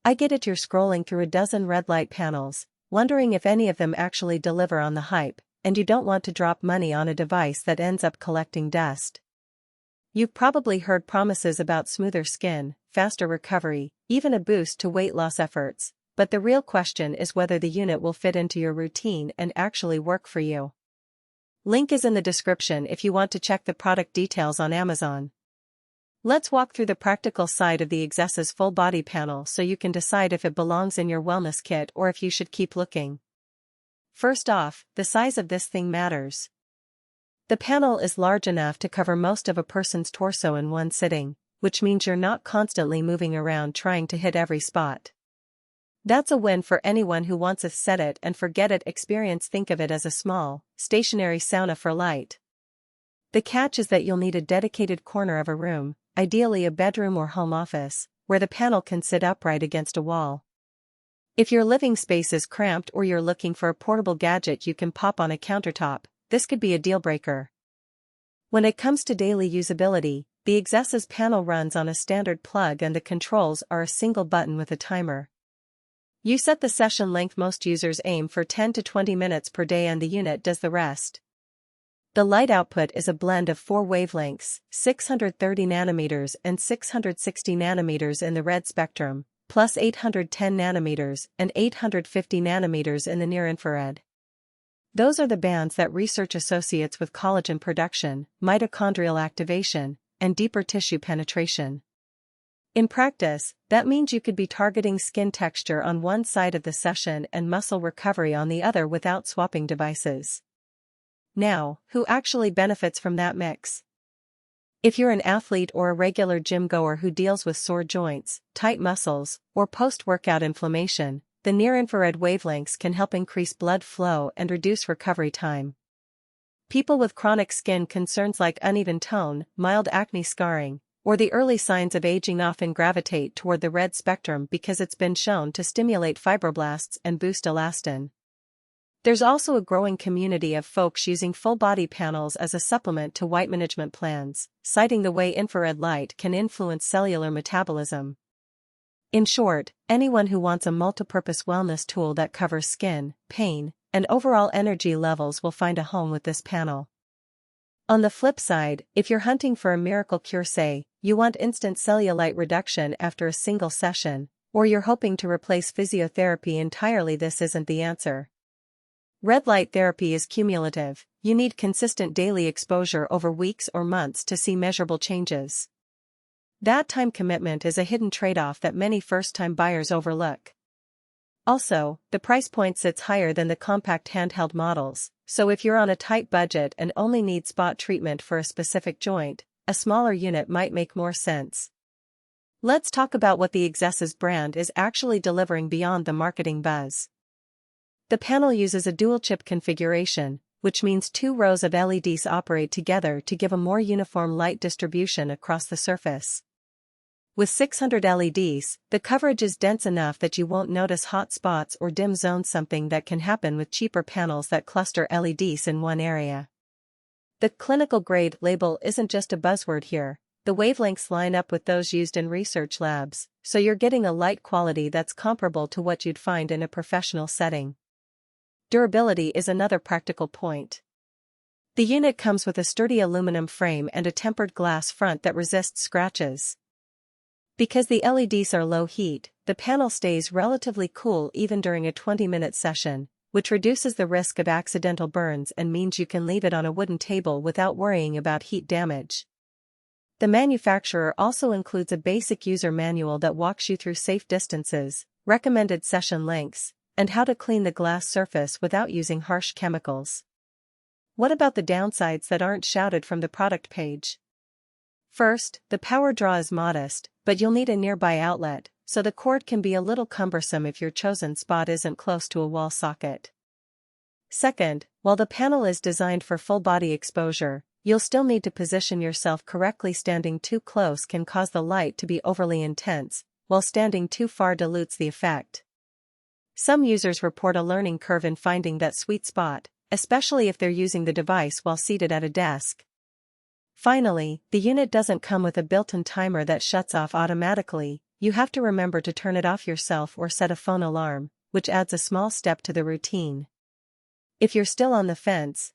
I get it, you're scrolling through a dozen red light panels, wondering if any of them actually deliver on the hype, and you don't want to drop money on a device that ends up collecting dust. You've probably heard promises about smoother skin, faster recovery, even a boost to weight loss efforts, but the real question is whether the unit will fit into your routine and actually work for you. Link is in the description if you want to check the product details on Amazon. Let's walk through the practical side of the EXESAS full body panel so you can decide if it belongs in your wellness kit or if you should keep looking. First off, the size of this thing matters. The panel is large enough to cover most of a person's torso in one sitting, which means you're not constantly moving around trying to hit every spot. That's a win for anyone who wants a set it and forget it experience. Think of it as a small, stationary sauna for light. The catch is that you'll need a dedicated corner of a room, ideally a bedroom or home office, where the panel can sit upright against a wall. If your living space is cramped or you're looking for a portable gadget you can pop on a countertop, this could be a deal breaker. When it comes to daily usability, the EXESAS panel runs on a standard plug and the controls are a single button with a timer. You set the session length. Most users aim for 10 to 20 minutes per day and the unit does the rest. The light output is a blend of 4 wavelengths, 630 nanometers and 660 nanometers in the red spectrum, plus 810 nanometers and 850 nanometers in the near-infrared. Those are the bands that research associates with collagen production, mitochondrial activation, and deeper tissue penetration. In practice, that means you could be targeting skin texture on one side of the session and muscle recovery on the other without swapping devices. Now, who actually benefits from that mix? If you're an athlete or a regular gym goer who deals with sore joints, tight muscles, or post-workout inflammation, the near-infrared wavelengths can help increase blood flow and reduce recovery time. People with chronic skin concerns like uneven tone, mild acne scarring, or the early signs of aging often gravitate toward the red spectrum because it's been shown to stimulate fibroblasts and boost elastin. There's also a growing community of folks using full-body panels as a supplement to weight management plans, citing the way infrared light can influence cellular metabolism. In short, anyone who wants a multipurpose wellness tool that covers skin, pain, and overall energy levels will find a home with this panel. On the flip side, if you're hunting for a miracle cure, say, you want instant cellulite reduction after a single session, or you're hoping to replace physiotherapy entirely, this isn't the answer. Red light therapy is cumulative. You need consistent daily exposure over weeks or months to see measurable changes. That time commitment is a hidden trade-off that many first-time buyers overlook. Also, the price point sits higher than the compact handheld models, so if you're on a tight budget and only need spot treatment for a specific joint, a smaller unit might make more sense. Let's talk about what the EXESAS brand is actually delivering beyond the marketing buzz. The panel uses a dual-chip configuration, which means 2 rows of LEDs operate together to give a more uniform light distribution across the surface. With 600 LEDs, the coverage is dense enough that you won't notice hot spots or dim zones, something that can happen with cheaper panels that cluster LEDs in one area. The clinical grade label isn't just a buzzword here. The wavelengths line up with those used in research labs, so you're getting a light quality that's comparable to what you'd find in a professional setting. Durability is another practical point. The unit comes with a sturdy aluminum frame and a tempered glass front that resists scratches. Because the LEDs are low heat, the panel stays relatively cool even during a 20-minute session, which reduces the risk of accidental burns and means you can leave it on a wooden table without worrying about heat damage. The manufacturer also includes a basic user manual that walks you through safe distances, recommended session lengths, and how to clean the glass surface without using harsh chemicals. What about the downsides that aren't shouted from the product page? First, the power draw is modest, but you'll need a nearby outlet, so the cord can be a little cumbersome if your chosen spot isn't close to a wall socket. Second, while the panel is designed for full-body exposure, you'll still need to position yourself correctly. Standing too close can cause the light to be overly intense, while standing too far dilutes the effect. Some users report a learning curve in finding that sweet spot, especially if they're using the device while seated at a desk. Finally, the unit doesn't come with a built-in timer that shuts off automatically. you have to remember to turn it off yourself or set a phone alarm, which adds a small step to the routine. If you're still on the fence,